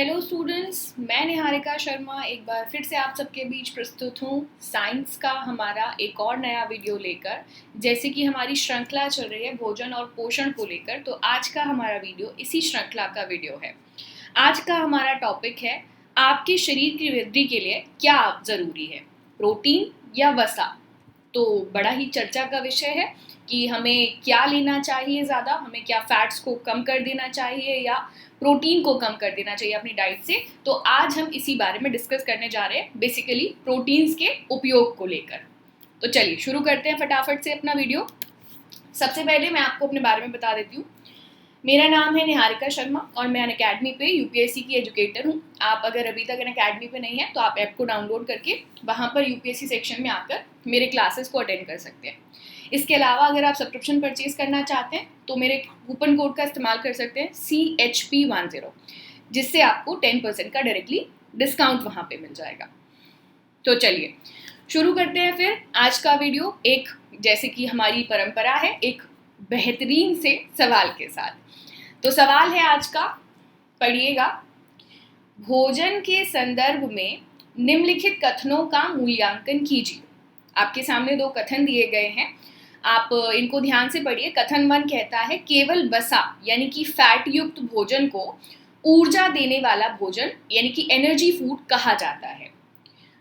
Hello students, मैं निहारिका शर्मा एक बार फिर से आप सबके बीच प्रस्तुत हूँ साइंस का हमारा एक और नया वीडियो लेकर। जैसे कि हमारी श्रृंखला चल रही है भोजन और पोषण को लेकर, तो आज का हमारा वीडियो इसी श्रृंखला का वीडियो है। आज का हमारा टॉपिक है आपके शरीर की वृद्धि के लिए क्या ज़रूरी है, प्रोटीन या वसा। तो बड़ा ही चर्चा का विषय है कि हमें क्या लेना चाहिए ज़्यादा, हमें क्या फैट्स को कम कर देना चाहिए या प्रोटीन को कम कर देना चाहिए अपनी डाइट से। तो आज हम इसी बारे में डिस्कस करने जा रहे हैं, बेसिकली प्रोटीन्स के उपयोग को लेकर। तो चलिए शुरू करते हैं फटाफट से अपना वीडियो। सबसे पहले मैं आपको अपने बारे में बता देती हूँ। मेरा नाम है निहारिका शर्मा और मैं अनअकैडमी पे यूपीएससी की एजुकेटर हूँ। आप अगर अभी तक अनअकैडमी पे नहीं है तो आप ऐप को डाउनलोड करके वहाँ पर यूपीएससी सेक्शन में आकर मेरे क्लासेस को अटेंड कर सकते हैं। इसके अलावा अगर आप सब्सक्रिप्शन परचेज करना चाहते हैं तो मेरे कूपन कोड का इस्तेमाल कर सकते हैं CHP10, जिससे आपको 10% का डायरेक्टली डिस्काउंट वहाँ पे मिल जाएगा। तो चलिए शुरू करते हैं फिर आज का वीडियो, एक जैसे कि हमारी परंपरा है, एक बेहतरीन से सवाल के साथ। तो सवाल है आज का, पढ़िएगा। भोजन के संदर्भ में निम्नलिखित कथनों का मूल्यांकन कीजिए। आपके सामने दो कथन दिए गए हैं, आप इनको ध्यान से पढ़िए। कथन 1 कहता है केवल वसा यानी कि फैट युक्त भोजन को ऊर्जा देने वाला भोजन यानी कि एनर्जी फूड कहा जाता है।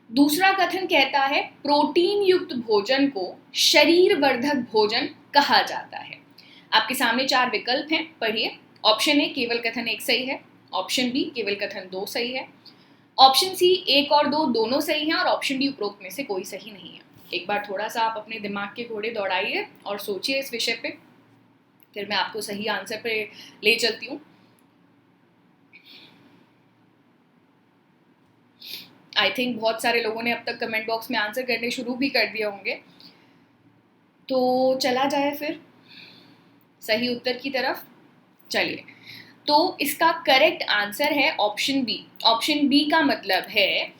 दूसरा कथन कहता है प्रोटीन युक्त भोजन को शरीर वर्धक भोजन कहा जाता है। आपके सामने 4 विकल्प हैं, पढ़िए। ऑप्शन ए केवल कथन 1 सही है, ऑप्शन बी केवल कथन 2 सही है, ऑप्शन सी 1 और 2 दोनों सही हैं और ऑप्शन डी उपरोक्त में से कोई सही नहीं है। एक बार थोड़ा सा आप अपने दिमाग के घोड़े दौड़ाइए और सोचिए इस विषय पे, फिर मैं आपको सही आंसर पे ले चलती हूँ। आई थिंक बहुत सारे लोगों ने अब तक कमेंट बॉक्स में आंसर करने शुरू भी कर दिए होंगे, तो चला जाए फिर सही उत्तर की तरफ। चलिए, तो इसका करेक्ट आंसर है ऑप्शन बी। ऑप्शन बी का मतलब है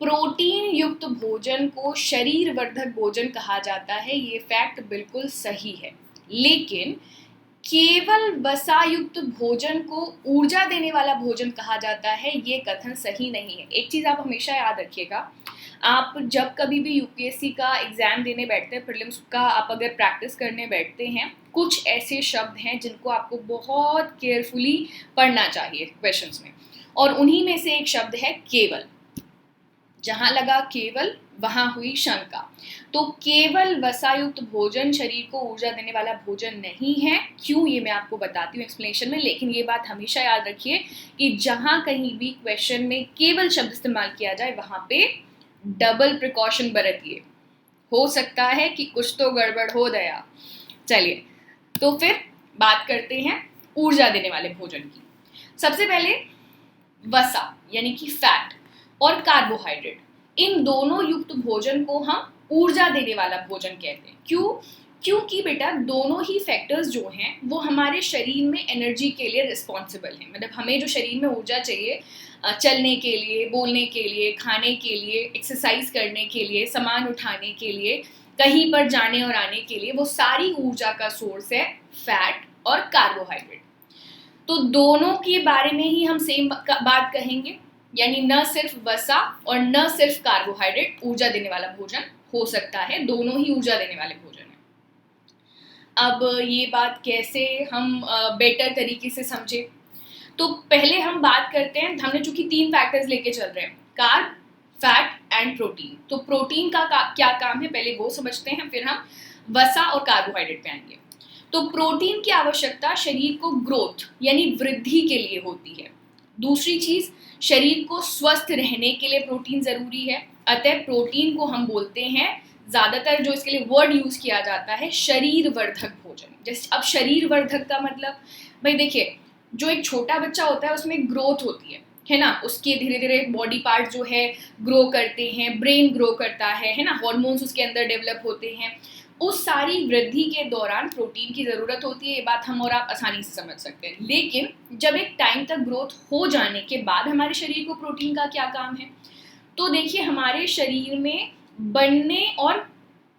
प्रोटीन युक्त भोजन को शरीर वर्धक भोजन कहा जाता है। ये फैक्ट बिल्कुल सही है, लेकिन केवल वसा युक्त भोजन को ऊर्जा देने वाला भोजन कहा जाता है, ये कथन सही नहीं है। एक चीज़ आप हमेशा याद रखिएगा, आप जब कभी भी यूपीएससी का एग्जाम देने बैठते हैं, प्रीलिम्स का आप अगर प्रैक्टिस करने बैठते हैं, कुछ ऐसे शब्द हैं जिनको आपको बहुत केयरफुली पढ़ना चाहिए क्वेश्चंस में, और उन्हीं में से एक शब्द है केवल। जहां लगा केवल वहां हुई शंका। तो केवल वसायुक्त भोजन शरीर को ऊर्जा देने वाला भोजन नहीं है। क्यों, ये मैं आपको बताती हूँ एक्सप्लेनेशन में, लेकिन ये बात हमेशा याद रखिए कि जहां कहीं भी क्वेश्चन में केवल शब्द इस्तेमाल किया जाए वहां पे डबल प्रिकॉशन बरतिए, हो सकता है कि कुछ तो गड़बड़ हो गया। चलिए, तो फिर बात करते हैं ऊर्जा देने वाले भोजन की। सबसे पहले वसा यानी कि फैट और कार्बोहाइड्रेट, इन दोनों युक्त भोजन को हम ऊर्जा देने वाला भोजन कहते हैं। क्यों? क्योंकि बेटा दोनों ही फैक्टर्स जो हैं वो हमारे शरीर में एनर्जी के लिए रिस्पॉन्सिबल हैं। मतलब हमें जो शरीर में ऊर्जा चाहिए चलने के लिए, बोलने के लिए, खाने के लिए, एक्सरसाइज करने के लिए, सामान उठाने के लिए, कहीं पर जाने और आने के लिए, वो सारी ऊर्जा का सोर्स है फैट और कार्बोहाइड्रेट। तो दोनों के बारे में ही हम सेम बात कहेंगे, यानी न सिर्फ वसा और न सिर्फ कार्बोहाइड्रेट ऊर्जा देने वाला भोजन हो सकता है, दोनों ही ऊर्जा देने वाले भोजन हैं। अब ये बात कैसे हम बेटर तरीके से समझे, तो पहले हम बात करते हैं, हमने चूंकि 3 फैक्टर्स लेके चल रहे हैं, कार्ब, फैट एंड प्रोटीन। तो प्रोटीन का क्या काम है पहले वो समझते हैं, फिर हम वसा और कार्बोहाइड्रेट पे आएंगे। तो प्रोटीन की आवश्यकता शरीर को ग्रोथ यानी वृद्धि के लिए होती है। दूसरी चीज, शरीर को स्वस्थ रहने के लिए प्रोटीन जरूरी है, अतः प्रोटीन को हम बोलते हैं, ज्यादातर जो इसके लिए वर्ड यूज किया जाता है, शरीर वर्धक भोजन। जैसे अब शरीर वर्धक का मतलब, भाई देखिए, जो एक छोटा बच्चा होता है उसमें ग्रोथ होती है ना, उसके धीरे धीरे बॉडी पार्ट जो है ग्रो करते हैं, ब्रेन ग्रो करता है ना, हॉर्मोन्स उसके अंदर डेवलप होते हैं। उस सारी वृद्धि के दौरान प्रोटीन की ज़रूरत होती है, ये बात हम और आप आसानी से समझ सकते हैं। लेकिन जब एक टाइम तक ग्रोथ हो जाने के बाद हमारे शरीर को प्रोटीन का क्या काम है, तो देखिए हमारे शरीर में बनने और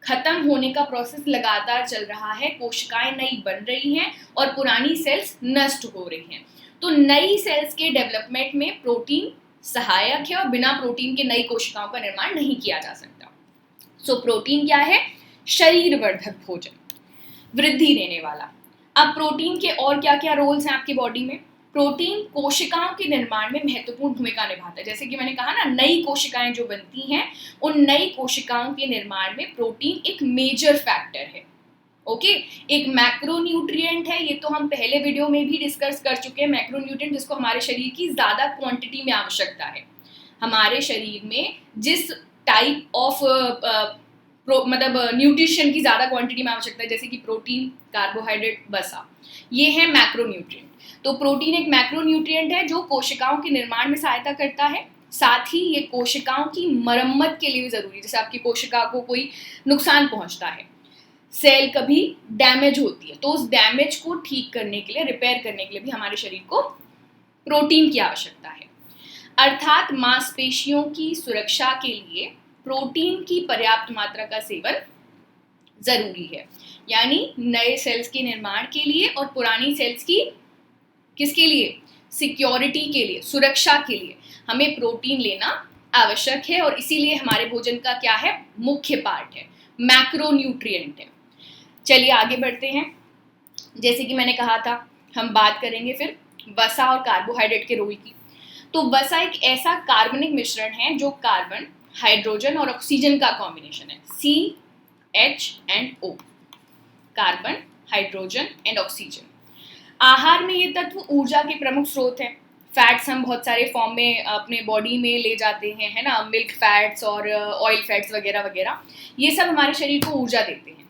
खत्म होने का प्रोसेस लगातार चल रहा है, कोशिकाएं नई बन रही हैं और पुरानी सेल्स नष्ट हो रही हैं। तो नई सेल्स के डेवलपमेंट में प्रोटीन सहायक है और बिना प्रोटीन के नई कोशिकाओं का निर्माण नहीं किया जा सकता। सो प्रोटीन क्या है? शरीर वर्धक भोजन, वृद्धि देने वाला। अब प्रोटीन के और क्या क्या रोल्स हैं आपकी बॉडी में? प्रोटीन कोशिकाओं के निर्माण में महत्वपूर्ण भूमिका निभाता है। जैसे कि मैंने कहा ना, नई कोशिकाएं जो बनती हैं, उन नई कोशिकाओं के निर्माण में प्रोटीन एक मेजर फैक्टर है। ओके, एक मैक्रोन्यूट्रिएंट है, ये तो हम पहले वीडियो में भी डिस्कस कर चुके हैं। मैक्रोन्यूट्रिएंट जिसको हमारे शरीर की ज्यादा क्वांटिटी में आवश्यकता है। हमारे शरीर में जिस टाइप ऑफ मतलब न्यूट्रिशन की ज्यादा क्वांटिटी में आवश्यकता है, जैसे कि प्रोटीन, कार्बोहाइड्रेट, वसा, ये है मैक्रोन्यूट्रिएंट। तो प्रोटीन एक मैक्रोन्यूट्रिएंट है जो कोशिकाओं के निर्माण में सहायता करता है। साथ ही ये कोशिकाओं की मरम्मत के लिए भी जरूरी है। जैसे आपकी कोशिका को कोई नुकसान पहुंचता है, सेल कभी डैमेज होती है, तो उस डैमेज को ठीक करने के लिए, रिपेयर करने के लिए भी हमारे शरीर को प्रोटीन की आवश्यकता है। अर्थात मांसपेशियों की सुरक्षा के लिए प्रोटीन की पर्याप्त मात्रा का सेवन जरूरी है। यानी नए सेल्स के निर्माण के लिए और पुरानी सेल्स की किसके लिए? सिक्योरिटी के लिए, सुरक्षा के लिए हमें प्रोटीन लेना आवश्यक है। और इसीलिए हमारे भोजन का क्या है? मुख्य पार्ट है, मैक्रोन्यूट्रिएंट है। चलिए आगे बढ़ते हैं। जैसे कि मैंने कहा था, हम बात करेंगे फिर वसा और कार्बोहाइड्रेट के रोल की। तो वसा एक ऐसा कार्बनिक मिश्रण है जो कार्बन, हाइड्रोजन और ऑक्सीजन का कॉम्बिनेशन है, CH&O, carbon, hydrogen and oxygen. आहार में ये तत्व ऊर्जा के प्रमुख स्रोत हैं। फैट्स हम बहुत सारे फॉर्म में अपने बॉडी में ले जाते हैं, है ना, मिल्क फैट्स और ऑयल फैट्स वगैरह वगैरह, ये सब हमारे शरीर को ऊर्जा देते हैं।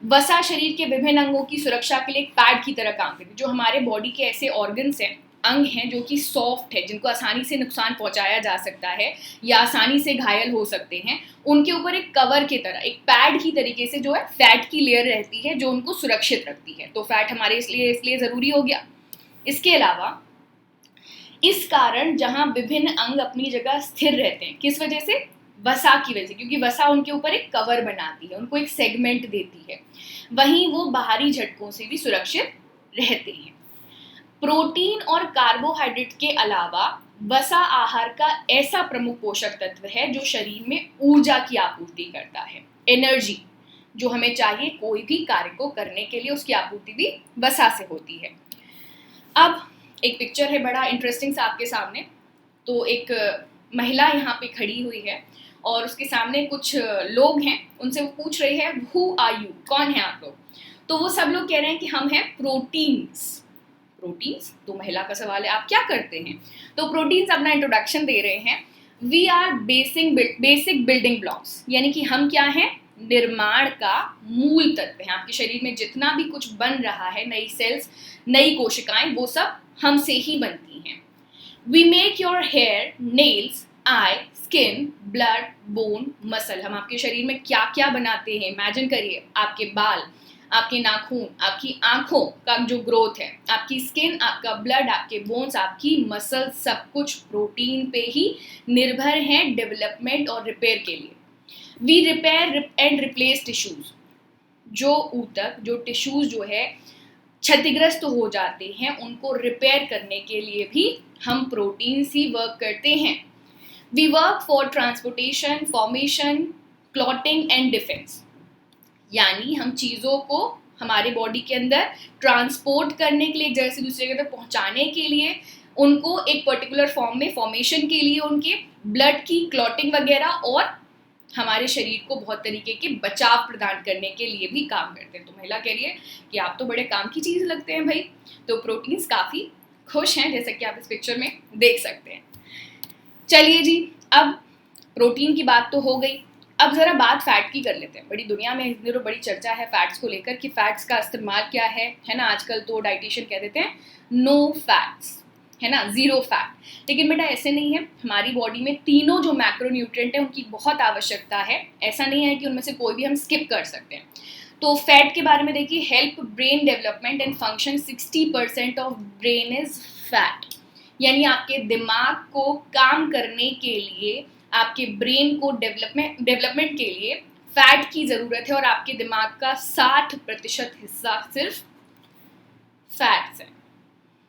वसा शरीर के विभिन्न अंगों की सुरक्षा के लिए एक पैड की तरह काम करती है। जो हमारे बॉडी के ऐसे ऑर्गन्स हैं, अंग हैं जो कि सॉफ्ट है, जिनको आसानी से नुकसान पहुंचाया जा सकता है या आसानी से घायल हो सकते हैं, उनके ऊपर एक कवर की तरह, एक पैड की तरीके से जो है फैट की लेयर रहती है जो उनको सुरक्षित रखती है। तो फैट हमारे इसलिए जरूरी हो गया। इसके अलावा इस कारण जहां विभिन्न अंग अपनी जगह स्थिर रहते हैं, किस वजह से? वसा की वजह से, क्योंकि वसा उनके ऊपर एक कवर बनाती है, उनको एक सेगमेंट देती है। वहीं वो बाहरी झटकों से भी सुरक्षित रहते हैं। प्रोटीन और कार्बोहाइड्रेट के अलावा वसा आहार का ऐसा प्रमुख पोषक तत्व है जो शरीर में ऊर्जा की आपूर्ति करता है। एनर्जी जो हमें चाहिए कोई भी कार्य को करने के लिए, उसकी आपूर्ति भी वसा से होती है। अब एक पिक्चर है बड़ा इंटरेस्टिंग सा आपके सामने। तो एक महिला यहाँ पे खड़ी हुई है और उसके सामने कुछ लोग हैं, उनसे वो पूछ रही है, हु आर यू, कौन है आप लोग? तो वो सब लोग कह रहे हैं कि हम हैं प्रोटीन्स। प्रोटीन्स, तो महिला का सवाल है आप क्या करते हैं? तो प्रोटीन्स अपना इंट्रोडक्शन दे रहे हैं, we are basic building blocks, यानी कि हम क्या हैं? निर्माण का मूल तत्व है। आपके शरीर में जितना भी कुछ बन रहा है, नई सेल्स, नई कोशिकाएं, वो सब हमसे ही बनती हैं। We make your hair, nails, eye, skin, blood, bone, muscle. हम आपके शरीर में क्या क्या बनाते हैं? इमेजिन करिए, आपके बाल, आपके नाखून, आपकी आंखों का जो ग्रोथ है, आपकी स्किन, आपका ब्लड, आपके बोन्स, आपकी मसल, सब कुछ प्रोटीन पे ही निर्भर है डेवलपमेंट और रिपेयर के लिए। We repair and replace tissues, जो ऊतक, जो टिश्यूज जो है क्षतिग्रस्त हो जाते हैं, उनको रिपेयर करने के लिए भी हम प्रोटीन ही वर्क करते हैं। We work for transportation, formation, clotting and defence, यानी हम चीज़ों को हमारे बॉडी के अंदर ट्रांसपोर्ट करने के लिए, एक जगह से दूसरी जगह तक पहुंचाने के लिए, उनको एक पर्टिकुलर फॉर्म में फॉर्मेशन के लिए, उनके ब्लड की क्लॉटिंग वगैरह, और हमारे शरीर को बहुत तरीके के बचाव प्रदान करने के लिए भी काम करते हैं। तो महिला कह रही है कि आप तो बड़े काम की चीज़ लगते हैं भाई। तो प्रोटीन्स काफ़ी खुश हैं, जैसा कि आप इस पिक्चर में देख सकते हैं। चलिए जी, अब प्रोटीन की बात तो हो गई, अब जरा बात फैट की कर लेते हैं। बड़ी दुनिया में इस दिनों बड़ी चर्चा है फैट्स को लेकर कि फैट्स का इस्तेमाल क्या है ना। आजकल तो डाइटिशियन कह देते हैं नो फैट्स, है ना, जीरो फैट। लेकिन बेटा ऐसे नहीं है। हमारी बॉडी में तीनों जो मैक्रोन्यूट्रिएंट है उनकी बहुत आवश्यकता है। ऐसा नहीं है कि उनमें से कोई भी हम स्किप कर सकते हैं। तो फैट के बारे में देखिए, help brain development and function, 60% of brain is fat, यानी आपके दिमाग को काम करने के लिए, आपके ब्रेन को डेवलपमेंट के लिए फैट की ज़रूरत है। और आपके दिमाग का 60% हिस्सा सिर्फ फैट्स है।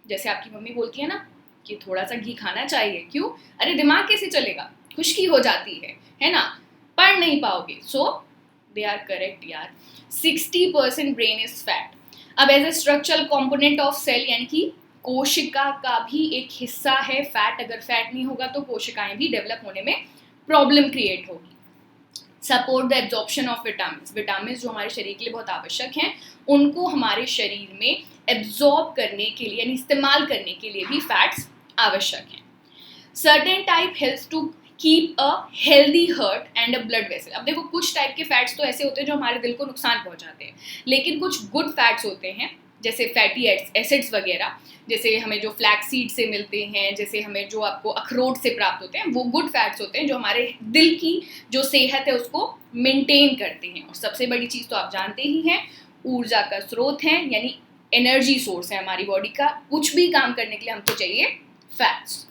जैसे आपकी मम्मी बोलती है ना कि थोड़ा सा घी खाना चाहिए, क्यों? अरे दिमाग कैसे चलेगा, खुश्की हो जाती है ना, पढ़ नहीं पाओगे। सो दे आर करेक्ट यार, 60% ब्रेन इज फैट। अब as a structural component of cell, यानी कि कोशिका का भी एक हिस्सा है फैट। अगर फैट नहीं होगा तो कोशिकाएं भी डेवलप होने में प्रॉब्लम क्रिएट होगी। Support the absorption of vitamin, vitamin जो हमारे शरीर के लिए बहुत आवश्यक हैं, उनको हमारे शरीर में एब्जॉर्ब करने के लिए यानी इस्तेमाल करने के लिए भी फैट्स आवश्यक हैं। Certain type helps to keep a healthy heart and a blood vessel. अब देखो कुछ टाइप के फैट्स तो ऐसे होते हैं जो हमारे दिल को नुकसान पहुंचाते हैं, लेकिन कुछ गुड फैट्स होते हैं जैसे फैटी एसिड्स वगैरह, जैसे हमें जो फ्लैक्स सीड से मिलते हैं, जैसे हमें जो आपको अखरोट से प्राप्त होते हैं, वो गुड फैट्स होते हैं जो हमारे दिल की जो सेहत है उसको मेंटेन करते हैं। और सबसे बड़ी चीज़ तो आप जानते ही हैं, ऊर्जा का स्रोत है, यानी एनर्जी सोर्स है हमारी बॉडी का। कुछ भी काम करने के लिए हमको चाहिए फैट्स।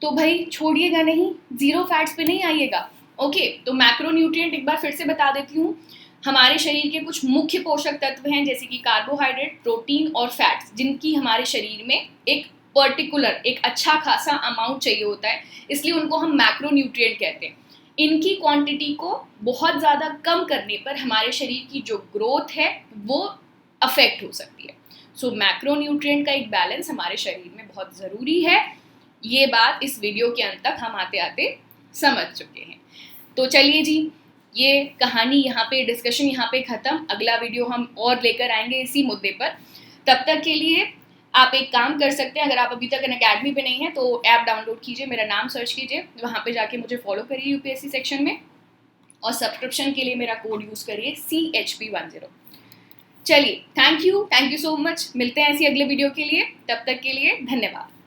तो भाई छोड़िएगा नहीं, जीरो फैट्स पे नहीं आइएगा। ओके, तो मैक्रोन्यूट्रिएंट एक बार फिर से बता देती हूँ। हमारे शरीर के कुछ मुख्य पोषक तत्व हैं जैसे कि कार्बोहाइड्रेट, प्रोटीन और फैट्स, जिनकी हमारे शरीर में एक पर्टिकुलर एक अच्छा खासा अमाउंट चाहिए होता है, इसलिए उनको हम मैक्रोन्यूट्रिएंट कहते हैं। इनकी क्वांटिटी को बहुत ज़्यादा कम करने पर हमारे शरीर की जो ग्रोथ है वो अफेक्ट हो सकती है। सो मैक्रोन्यूट्रिएंट का एक बैलेंस हमारे शरीर में बहुत ज़रूरी है। ये बात इस वीडियो के अंत तक हम आते आते समझ चुके हैं। तो चलिए जी, ये कहानी यहाँ पे, डिस्कशन यहाँ पे ख़त्म। अगला वीडियो हम और लेकर आएंगे इसी मुद्दे पर। तब तक के लिए आप एक काम कर सकते हैं, अगर आप अभी तक अनअकैडमी पे नहीं हैं तो ऐप डाउनलोड कीजिए, मेरा नाम सर्च कीजिए, वहाँ पे जाके मुझे फॉलो करिए यूपीएससी सेक्शन में, और सब्सक्रिप्शन के लिए मेरा कोड यूज़ करिए CHP10। चलिए, थैंक यू सो मच। मिलते हैं ऐसी अगले वीडियो के लिए, तब तक के लिए धन्यवाद।